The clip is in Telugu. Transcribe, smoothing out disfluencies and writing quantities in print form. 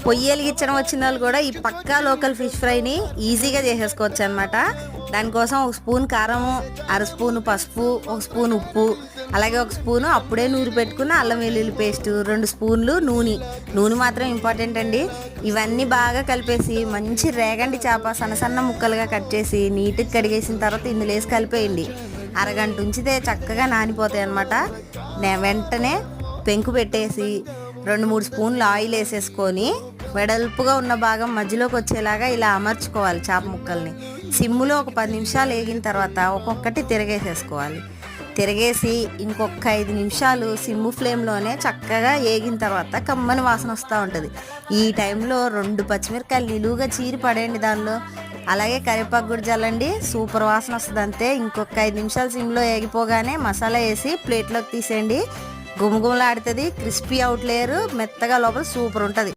పొయ్యి వెలిగించడం వచ్చిన వాళ్ళు కూడా ఈ పక్కా లోకల్ ఫిష్ ఫ్రైని ఈజీగా చేసేసుకోవచ్చు అనమాట. దానికోసం ఒక స్పూన్ కారము, అర స్పూను పసుపు, ఒక స్పూన్ ఉప్పు, అలాగే ఒక స్పూను అప్పుడే నూరి పెట్టుకున్న అల్లం వెల్లుల్లి పేస్టు, 2 స్పూన్లు నూనె మాత్రం ఇంపార్టెంట్ అండి. ఇవన్నీ బాగా కలిపేసి మంచి రేగండి చేప సన్న ముక్కలుగా కట్ చేసి నీట్గా కడిగేసిన తర్వాత ఇందులో వేసి కలిపేయండి. అరగంట ఉంచితే చక్కగా నానిపోతాయి అన్నమాట. వెంటనే పెంకు పెట్టేసి 2-3 స్పూన్లు ఆయిల్ వేసేసుకొని వెడల్పుగా ఉన్న భాగం మధ్యలోకి వచ్చేలాగా ఇలా అమర్చుకోవాలి చేప ముక్కల్ని. సిమ్ములో ఒక 10 నిమిషాలు వేగిన తర్వాత ఒక్కొక్కటి తిరగేసేసుకోవాలి. తిరగేసి ఇంకొక 5 నిమిషాలు సిమ్ము ఫ్లేమ్లోనే చక్కగా వేగిన తర్వాత కమ్మని వాసన వస్తూ ఉంటుంది. ఈ టైంలో 2 పచ్చిమిరకాయలు నిలువుగా చీరి పడేయండి దానిలో. అలాగే కరివేపాకు కూడా చల్లండి, సూపర్ వాసన వస్తుంది. అంతే, ఇంకొక 5 నిమిషాలు సిమ్లో వేగిపోగానే మసాలా వేసి ప్లేట్లోకి తీసేయండి. గుమగుమలాడుతుంది, క్రిస్పీ అవుట్ లేయరు, మెత్తగా లోపల సూపర్ ఉంటుంది.